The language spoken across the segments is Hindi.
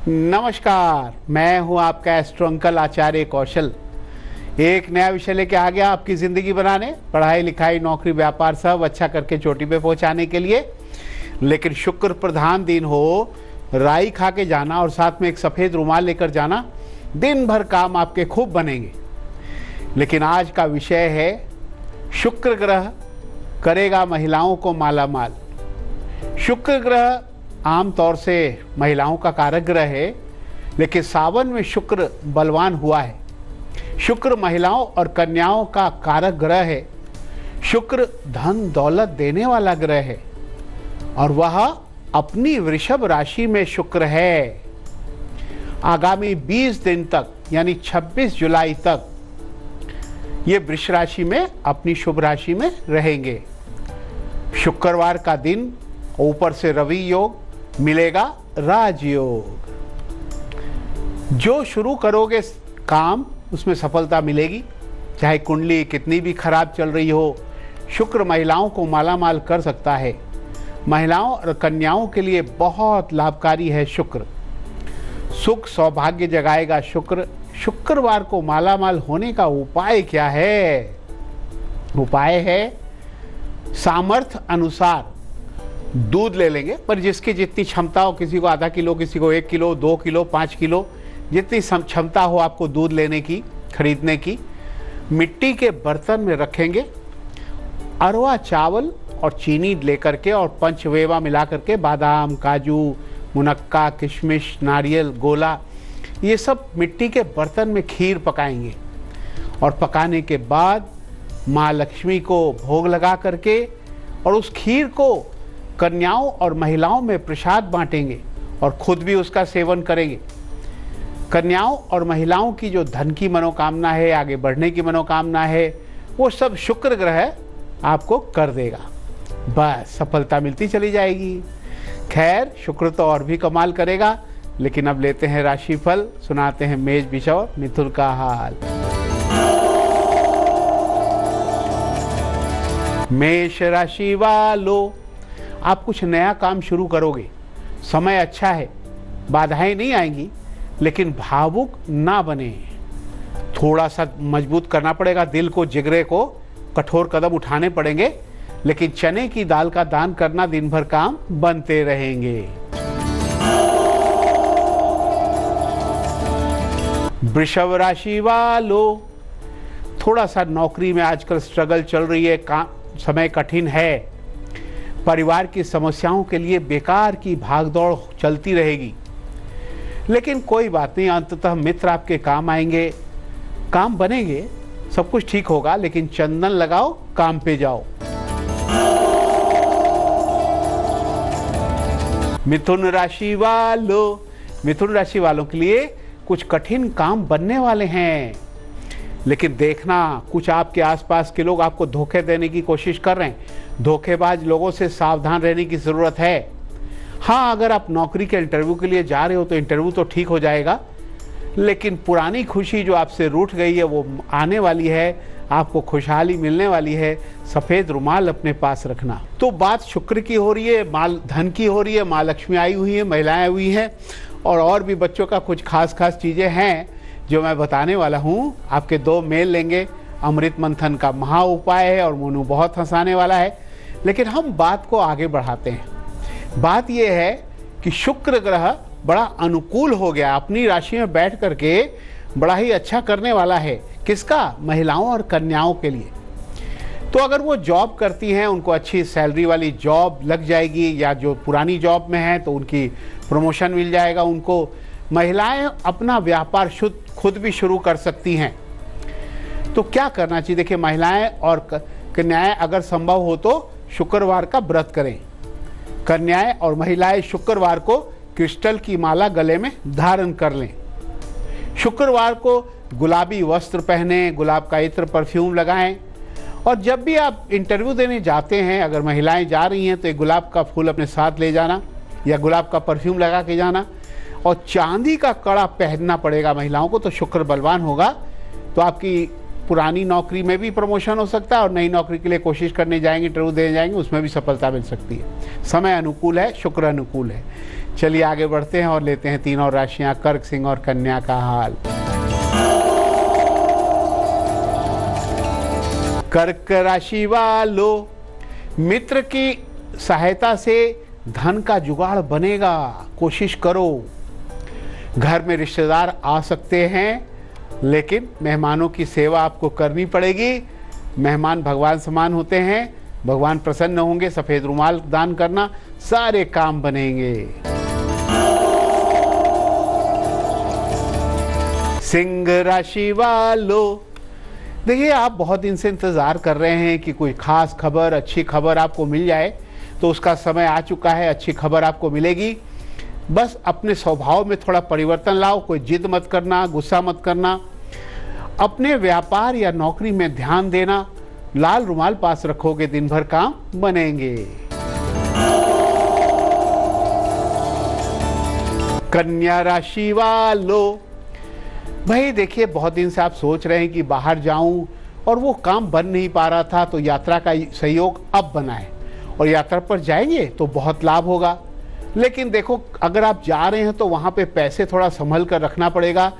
नमस्कार, मैं हूं आपका एस्ट्रो अंकल आचार्य कौशल। एक नया विषय लेके आ गया आपकी ज़िंदगी बनाने, पढ़ाई लिखाई नौकरी व्यापार सब अच्छा करके चोटी पे पहुंचाने के लिए। लेकिन शुक्र प्रधान दिन हो, राई खा के जाना और साथ में एक सफ़ेद रुमाल लेकर जाना, दिन भर काम आपके खूब बनेंगे। लेकिन आज का विषय है शुक्र ग्रह करेगा महिलाओं को मालामाल। शुक्र ग्रह आमतौर से महिलाओं का कारक ग्रह है, लेकिन सावन में शुक्र बलवान हुआ है। शुक्र महिलाओं और कन्याओं का कारक ग्रह है। शुक्र धन दौलत देने वाला ग्रह है और वह अपनी वृषभ राशि में शुक्र है। आगामी 20 दिन तक यानी 26 जुलाई तक ये वृष राशि में अपनी शुभ राशि में रहेंगे। शुक्रवार का दिन ऊपर से रवि योग मिलेगा, राजयोग। जो शुरू करोगे काम उसमें सफलता मिलेगी, चाहे कुंडली कितनी भी खराब चल रही हो। शुक्र महिलाओं को मालामाल कर सकता है। महिलाओं और कन्याओं के लिए बहुत लाभकारी है शुक्र। सुख सौभाग्य जगाएगा शुक्र। शुक्रवार को मालामाल होने का उपाय क्या है? उपाय है सामर्थ्य अनुसार दूध ले लेंगे, पर जिसकी जितनी क्षमता हो, किसी को आधा किलो, किसी को 1 किलो, 2 किलो, 5 किलो, जितनी क्षमता हो आपको दूध लेने की, खरीदने की, मिट्टी के बर्तन में रखेंगे। अरवा चावल और चीनी लेकर के और पंचमेवा मिला करके बादाम, काजू, मुनक्का, किशमिश, नारियल, गोला, ये सब मिट्टी के बर्तन में खीर पकाएंगे। और पकाने के बाद माँ लक्ष्मी को भोग लगा करके और उस खीर को कन्याओं और महिलाओं में प्रसाद बांटेंगे और खुद भी उसका सेवन करेंगे। कन्याओं और महिलाओं की जो धन की मनोकामना है, आगे बढ़ने की मनोकामना है, वो सब शुक्र ग्रह आपको कर देगा। बस सफलता मिलती चली जाएगी। खैर, शुक्र तो और भी कमाल करेगा। लेकिन अब लेते हैं राशिफल, सुनाते हैं मेष, वृष और मिथुन का हाल। मेष राशि वालों, आप कुछ नया काम शुरू करोगे। समय अच्छा है, बाधाएं नहीं आएंगी, लेकिन भावुक ना बने। थोड़ा सा मजबूत करना पड़ेगा दिल को, जिगरे को, कठोर कदम उठाने पड़ेंगे। लेकिन चने की दाल का दान करना, दिन भर काम बनते रहेंगे। वृषभ राशि वालों, थोड़ा सा नौकरी में आजकल स्ट्रगल चल रही है, काम समय कठिन है। परिवार की समस्याओं के लिए बेकार की भागदौड़ चलती रहेगी, लेकिन कोई बात नहीं, अंततः मित्र आपके काम आएंगे, काम बनेंगे, सब कुछ ठीक होगा। लेकिन चंदन लगाओ, काम पे जाओ। मिथुन राशि वालों, मिथुन राशि वालों के लिए कुछ कठिन काम बनने वाले हैं। लेकिन देखना, कुछ आपके आसपास के लोग आपको धोखे देने की कोशिश कर रहे हैं। धोखेबाज लोगों से सावधान रहने की ज़रूरत है। हाँ, अगर आप नौकरी के इंटरव्यू के लिए जा रहे हो तो इंटरव्यू तो ठीक हो जाएगा, लेकिन पुरानी खुशी जो आपसे रूठ गई है वो आने वाली है। आपको खुशहाली मिलने वाली है। सफ़ेद रुमाल अपने पास रखना। तो बात शुक्र की हो रही है, माल धन की हो रही है, माँ लक्ष्मी आई हुई है, महिलाएं हुई हैं, और भी बच्चों का कुछ खास चीज़ें हैं जो मैं बताने वाला हूँ। आपके 2 मेल लेंगे। अमृत मंथन का महा उपाय है और मोनू बहुत हंसाने वाला है। लेकिन हम बात को आगे बढ़ाते हैं। बात यह है कि शुक्र ग्रह बड़ा अनुकूल हो गया, अपनी राशि में बैठ करके बड़ा ही अच्छा करने वाला है। किसका? महिलाओं और कन्याओं के लिए। तो अगर वो जॉब करती हैं, उनको अच्छी सैलरी वाली जॉब लग जाएगी, या जो पुरानी जॉब में है तो उनकी प्रमोशन मिल जाएगा उनको। महिलाएं अपना व्यापार खुद भी शुरू कर सकती हैं। तो क्या करना चाहिए? देखिए, महिलाएं और कन्याएं अगर संभव हो तो शुक्रवार का व्रत करें। कन्याएं और महिलाएं शुक्रवार को क्रिस्टल की माला गले में धारण कर लें। शुक्रवार को गुलाबी वस्त्र पहने, गुलाब का इत्र परफ्यूम लगाएं। और जब भी आप इंटरव्यू देने जाते हैं, अगर महिलाएं जा रही हैं तो एक गुलाब का फूल अपने साथ ले जाना या गुलाब का परफ्यूम लगा के जाना। और चांदी का कड़ा पहनना पड़ेगा महिलाओं को, तो शुक्र बलवान होगा। तो आपकी पुरानी नौकरी में भी प्रमोशन हो सकता है और नई नौकरी के लिए कोशिश करने जाएंगे, इंटरव्यू देने जाएंगे, उसमें भी सफलता मिल सकती है। समय अनुकूल है, शुक्र अनुकूल है। चलिए आगे बढ़ते हैं और लेते हैं तीनों राशियां कर्क, सिंह और कन्या का हाल। कर्क राशि वालों, मित्र की सहायता से धन का जुगाड़ बनेगा, कोशिश करो। घर में रिश्तेदार आ सकते हैं, लेकिन मेहमानों की सेवा आपको करनी पड़ेगी। मेहमान भगवान समान होते हैं, भगवान प्रसन्न होंगे। सफेद रुमाल दान करना, सारे काम बनेंगे। सिंह राशि वालों, देखिए आप बहुत दिन से इंतजार कर रहे हैं कि कोई खास खबर, अच्छी खबर आपको मिल जाए, तो उसका समय आ चुका है। अच्छी खबर आपको मिलेगी। बस अपने स्वभाव में थोड़ा परिवर्तन लाओ। कोई जिद मत करना, गुस्सा मत करना। अपने व्यापार या नौकरी में ध्यान देना। लाल रुमाल पास रखोगे, दिन भर काम बनेंगे। कन्या राशि वालों, भाई देखिए बहुत दिन से आप सोच रहे हैं कि बाहर जाऊं और वो काम बन नहीं पा रहा था, तो यात्रा का सहयोग अब बना है और यात्रा पर जाएंगे तो बहुत लाभ होगा। लेकिन देखो अगर आप जा रहे हैं तो वहां पे पैसे थोड़ा संभल कर रखना पड़ेगा।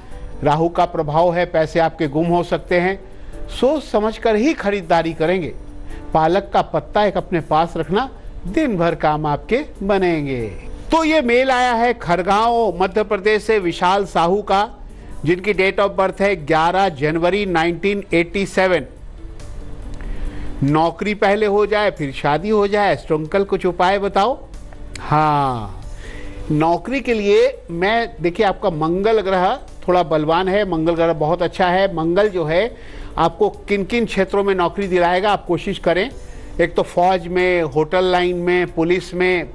राहु का प्रभाव है, पैसे आपके गुम हो सकते हैं। सोच समझकर ही खरीदारी करेंगे। पालक का पत्ता एक अपने पास रखना, दिन भर काम आपके बनेंगे। तो ये मेल आया है खरगांव मध्य प्रदेश से विशाल साहू का, जिनकी डेट ऑफ बर्थ है 11 जनवरी 1987। नौकरी पहले हो जाए फिर शादी हो जाए, एस्ट्रो अंकल कुछ उपाय बताओ। हाँ, नौकरी के लिए मैं देखिए आपका मंगल ग्रह थोड़ा बलवान है। मंगल ग्रह बहुत अच्छा है। मंगल जो है आपको किन किन क्षेत्रों में नौकरी दिलाएगा, आप कोशिश करें। एक तो फौज में, होटल लाइन में, पुलिस में,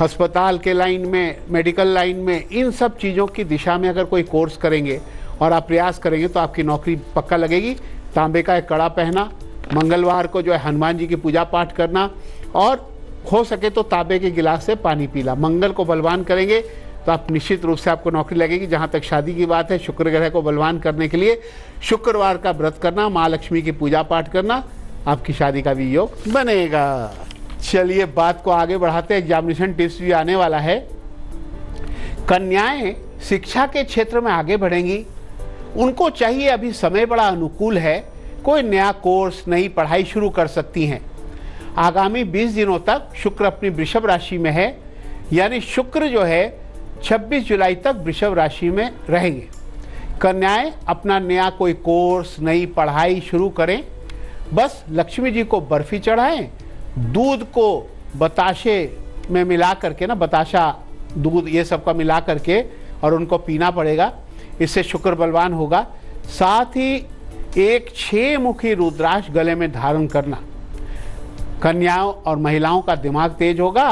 अस्पताल के लाइन में, मेडिकल लाइन में, इन सब चीज़ों की दिशा में अगर कोई कोर्स करेंगे और आप प्रयास करेंगे तो आपकी नौकरी पक्का लगेगी। तांबे का एक कड़ा पहना, मंगलवार को जो है हनुमान जी की पूजा पाठ करना, और हो सके तो तांबे के गिलास से पानी पीला। मंगल को बलवान करेंगे तो आप निश्चित रूप से आपको नौकरी लगेगी। जहाँ तक शादी की बात है, शुक्र ग्रह को बलवान करने के लिए शुक्रवार का व्रत करना, माँ लक्ष्मी की पूजा पाठ करना, आपकी शादी का भी योग बनेगा। चलिए बात को आगे बढ़ाते हैं, एग्जामिनेशन टिप्स भी आने वाला है। कन्याएं शिक्षा के क्षेत्र में आगे बढ़ेंगी। उनको चाहिए, अभी समय बड़ा अनुकूल है, कोई नया कोर्स, नई पढ़ाई शुरू कर सकती हैं। आगामी 20 दिनों तक शुक्र अपनी वृषभ राशि में है, यानी शुक्र जो है 26 जुलाई तक वृषभ राशि में रहेंगे। कन्याएं अपना नया कोई कोर्स, नई पढ़ाई शुरू करें। बस लक्ष्मी जी को बर्फी चढ़ाएं, दूध को बताशे में मिला करके ना, बताशा दूध ये सब का मिला करके, और उनको पीना पड़ेगा। इससे शुक्र बलवान होगा। साथ ही एक 6 मुखी रुद्राक्ष गले में धारण करना। कन्याओं और महिलाओं का दिमाग तेज होगा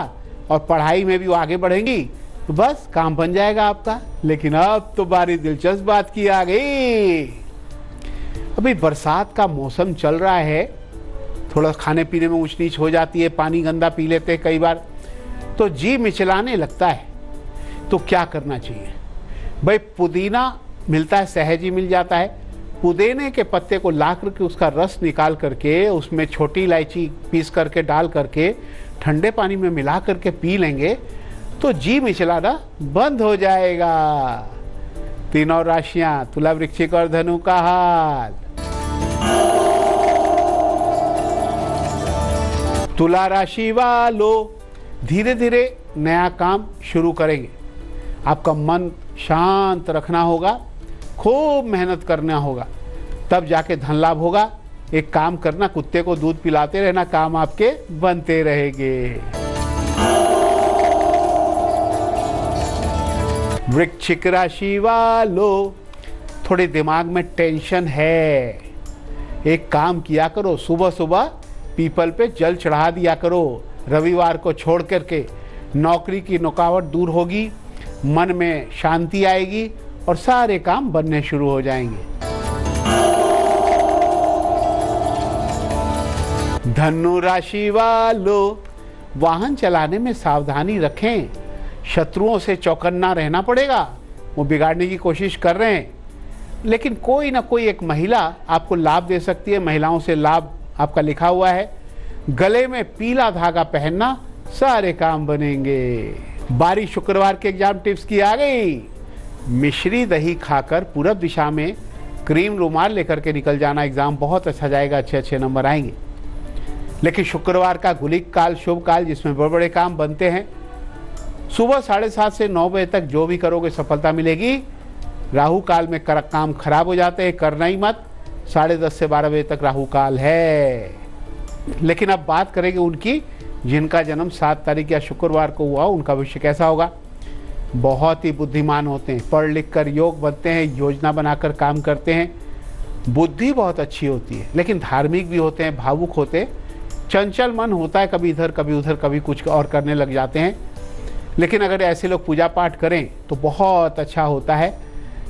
और पढ़ाई में भी वो आगे बढ़ेंगी, तो बस काम बन जाएगा आपका। लेकिन अब तो बड़ी दिलचस्प बात की आ गई। अभी बरसात का मौसम चल रहा है, थोड़ा खाने पीने में ऊंच नीच हो जाती है, पानी गंदा पी लेते हैं कई बार, तो जी मिचलाने लगता है। तो क्या करना चाहिए भाई? पुदीना मिलता है, सहज मिल जाता है। पुदीने के पत्ते को ला करके उसका रस निकाल करके उसमें छोटी इलायची पीस करके डाल करके ठंडे पानी में मिला करके पी लेंगे तो जी मिचलाना बंद हो जाएगा। तीनों राशियां तुला, वृश्चिक और धनु का हाल। तुला राशि वालों, धीरे धीरे नया काम शुरू करेंगे। आपका मन शांत रखना होगा, खूब मेहनत करना होगा, तब जाके धन लाभ होगा। एक काम करना, कुत्ते को दूध पिलाते रहना, काम आपके बनते रहेंगे। वृश्चिक राशि वालों, थोड़े दिमाग में टेंशन है। एक काम किया करो, सुबह सुबह पीपल पे जल चढ़ा दिया करो। रविवार को छोड़ करके नौकरी की रुकावट दूर होगी, मन में शांति आएगी और सारे काम बनने शुरू हो जाएंगे। धनु राशि वालों, वाहन चलाने में सावधानी रखें। शत्रुओं से चौकन्ना रहना पड़ेगा, वो बिगाड़ने की कोशिश कर रहे हैं। लेकिन कोई ना कोई एक महिला आपको लाभ दे सकती है, महिलाओं से लाभ आपका लिखा हुआ है। गले में पीला धागा पहनना, सारे काम बनेंगे। बारी शुक्रवार के एग्जाम टिप्स की आ गई। मिश्री दही खाकर पूरब दिशा में क्रीम रुमाल लेकर के निकल जाना, एग्जाम बहुत अच्छा जाएगा, अच्छे अच्छे नंबर आएंगे। लेकिन शुक्रवार का गुलिक काल शुभ काल, जिसमें बड़े बड़े काम बनते हैं। सुबह 7:30 से 9 बजे तक जो भी करोगे सफलता मिलेगी। राहु काल में काम खराब हो जाते हैं, करना ही मत। 10:30 से 12 बजे तक राहु काल है। लेकिन अब बात करेंगे उनकी जिनका जन्म 7 तारीख या शुक्रवार को हुआ, उनका भविष्य कैसा होगा। बहुत ही बुद्धिमान होते हैं, पढ़ लिख कर योग बनते हैं, योजना बनाकर काम करते हैं, बुद्धि बहुत अच्छी होती है, लेकिन धार्मिक भी होते हैं, भावुक होते हैं, चंचल मन होता है, कभी इधर कभी उधर, कभी कुछ और करने लग जाते हैं। लेकिन अगर ऐसे लोग पूजा पाठ करें तो बहुत अच्छा होता है,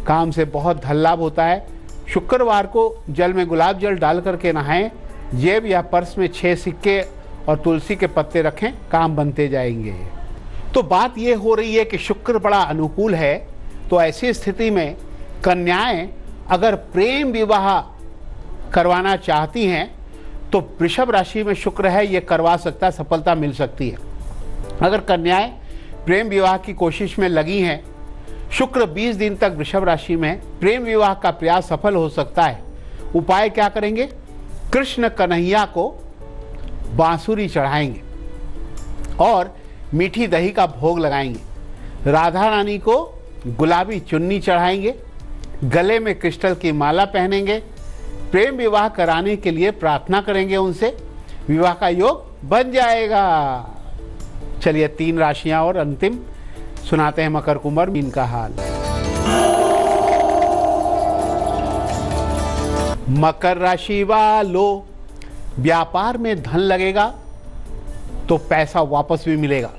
काम से बहुत धन लाभ होता है। शुक्रवार को जल में गुलाब जल डाल करके नहाएं, जेब या पर्स में 6 सिक्के और तुलसी के पत्ते रखें, काम बनते जाएंगे। तो बात ये हो रही है कि शुक्र बड़ा अनुकूल है, तो ऐसी स्थिति में कन्याएं अगर प्रेम विवाह करवाना चाहती हैं तो वृषभ राशि में शुक्र है, ये करवा सकता है, सफलता मिल सकती है। अगर कन्याएं प्रेम विवाह की कोशिश में लगी हैं, शुक्र 20 दिन तक वृषभ राशि में प्रेम विवाह का प्रयास सफल हो सकता है। उपाय क्या करेंगे? कृष्ण कन्हैया को बांसुरी चढ़ाएंगे और मीठी दही का भोग लगाएंगे। राधा रानी को गुलाबी चुन्नी चढ़ाएंगे, गले में क्रिस्टल की माला पहनेंगे, प्रेम विवाह कराने के लिए प्रार्थना करेंगे उनसे, विवाह का योग बन जाएगा। चलिए 3 राशियां और अंतिम सुनाते हैं। मकर, कुंभ, मीन का हाल। मकर राशि वालों, व्यापार में धन लगेगा तो पैसा वापस भी मिलेगा।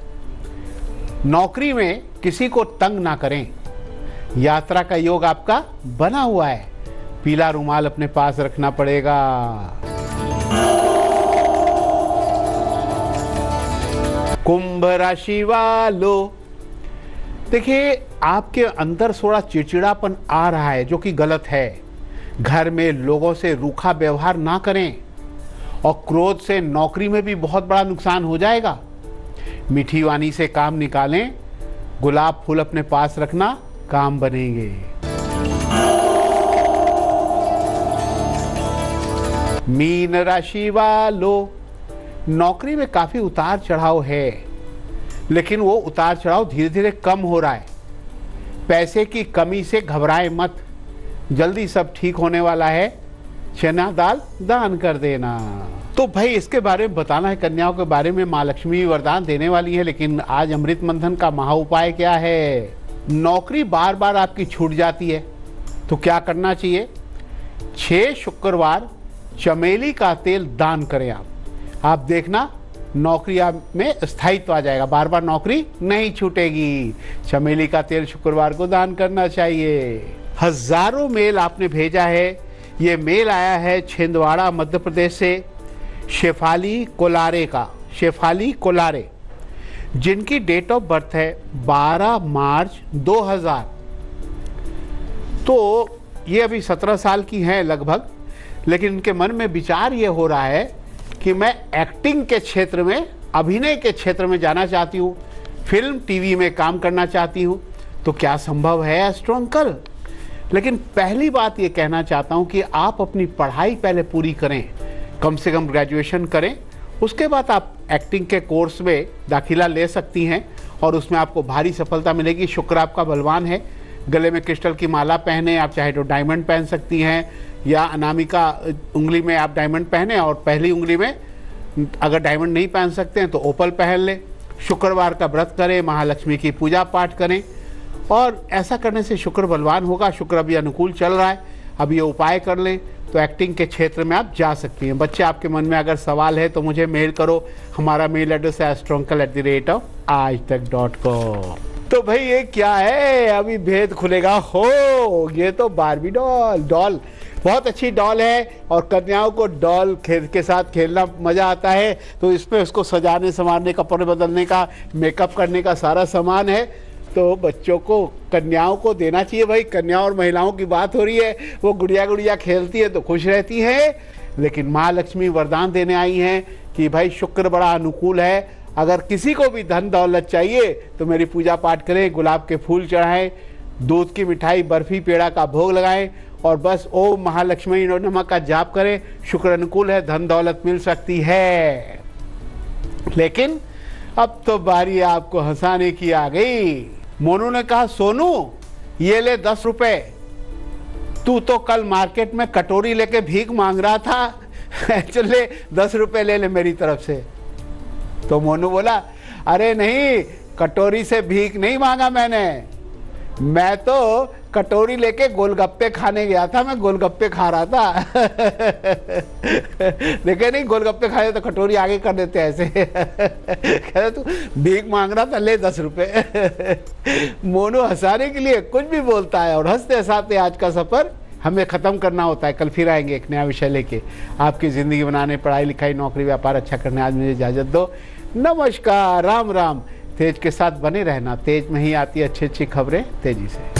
नौकरी में किसी को तंग ना करें। यात्रा का योग आपका बना हुआ है, पीला रुमाल अपने पास रखना पड़ेगा। कुंभ राशि वालों, देखिए आपके अंदर थोड़ा चिड़चिड़ापन आ रहा है, जो कि गलत है। घर में लोगों से रूखा व्यवहार ना करें और क्रोध से नौकरी में भी बहुत बड़ा नुकसान हो जाएगा। मीठी वाणी से काम निकालें, गुलाब फूल अपने पास रखना, काम बनेंगे। मीन राशि वालों, नौकरी में काफी उतार चढ़ाव है, लेकिन वो उतार चढ़ाव धीरे धीरे कम हो रहा है। पैसे की कमी से घबराए मत, जल्दी सब ठीक होने वाला है। चना दाल दान कर देना। तो भाई इसके बारे में बताना है, कन्याओं के बारे में माँ लक्ष्मी वरदान देने वाली है। लेकिन आज अमृत मंथन का महा उपाय क्या है? नौकरी बार बार आपकी छूट जाती है तो क्या करना चाहिए? 6 शुक्रवार चमेली का तेल दान करें आप देखना नौकरी आप में स्थायित्व आ जाएगा, बार बार नौकरी नहीं छूटेगी। चमेली का तेल शुक्रवार को दान करना चाहिए। हजारों मेल आपने भेजा है। ये मेल आया है छिंदवाड़ा मध्य प्रदेश से, शेफाली कोलारे का। शेफाली कोलारे जिनकी डेट ऑफ बर्थ है 12 मार्च 2000, तो ये अभी 17 साल की हैं लगभग। लेकिन इनके मन में विचार ये हो रहा है कि मैं एक्टिंग के क्षेत्र में, अभिनय के क्षेत्र में जाना चाहती हूँ, फिल्म टीवी में काम करना चाहती हूँ। तो क्या संभव है एस्ट्रो अंकल? लेकिन पहली बात ये कहना चाहता हूँ कि आप अपनी पढ़ाई पहले पूरी करें, कम से कम ग्रेजुएशन करें, उसके बाद आप एक्टिंग के कोर्स में दाखिला ले सकती हैं और उसमें आपको भारी सफलता मिलेगी। शुक्र आपका बलवान है। गले में क्रिस्टल की माला पहने, आप चाहे तो डायमंड पहन सकती हैं या अनामिका उंगली में आप डायमंड पहने और पहली उंगली में अगर डायमंड नहीं पहन सकते हैं तो ओपल पहन लें। शुक्रवार का व्रत करें, महालक्ष्मी की पूजा पाठ करें और ऐसा करने से शुक्र बलवान होगा। शुक्र अभी अनुकूल चल रहा है, अब ये उपाय कर लें तो एक्टिंग के क्षेत्र में आप जा सकती हैं। बच्चे आपके मन में अगर सवाल है तो मुझे मेल करो, हमारा मेल एड्रेस है astroncal@aajtak.com। तो भाई ये क्या है, अभी भेद खुलेगा हो। ये तो बारबी डॉल बहुत अच्छी डॉल है और कन्याओं को डॉल के साथ खेलना मजा आता है। तो इसमें उसको सजाने संवारने, कपड़े बदलने का, मेकअप करने का सारा सामान है। तो बच्चों को, कन्याओं को देना चाहिए। भाई कन्याओं और महिलाओं की बात हो रही है, वो गुड़िया गुड़िया खेलती है तो खुश रहती है। लेकिन माँ लक्ष्मी वरदान देने आई हैं कि भाई शुक्र बड़ा अनुकूल है, अगर किसी को भी धन दौलत चाहिए तो मेरी पूजा पाठ करें, गुलाब के फूल चढ़ाएं, दूध की मिठाई, बर्फी, पेड़ा का भोग लगाएं और बस ओम महालक्ष्मी नमः का जाप करें। शुक्र अनुकूल है, धन दौलत मिल सकती है। लेकिन अब तो बारी आपको हंसाने की आ गई। मोनू ने कहा, सोनू ये ले 10 रुपए, तू तो कल मार्केट में कटोरी लेके भीख मांग रहा था, चले 10 रुपए ले ले मेरी तरफ से। तो मोनू बोला, अरे नहीं, कटोरी से भीख नहीं मांगा मैंने, मैं तो कटोरी लेके गोलगप्पे खाने गया था, मैं गोलगप्पे खा रहा था। देखे नहीं, गोलगप्पे खाए तो कटोरी आगे कर देते ऐसे। कहते तू भीख मांग रहा था, ले 10 रुपए। मोनू हंसाने के लिए कुछ भी बोलता है और हंसते हंसाते आज का सफर हमें खत्म करना होता है। कल फिर आएंगे एक नया विषय लेके, आपकी जिंदगी बनाने, पढ़ाई लिखाई, नौकरी व्यापार अच्छा करने। आज मुझे इजाजत दो, नमस्कार, राम राम। तेज के साथ बने रहना, तेज में ही आती अच्छी अच्छी खबरें तेजी से।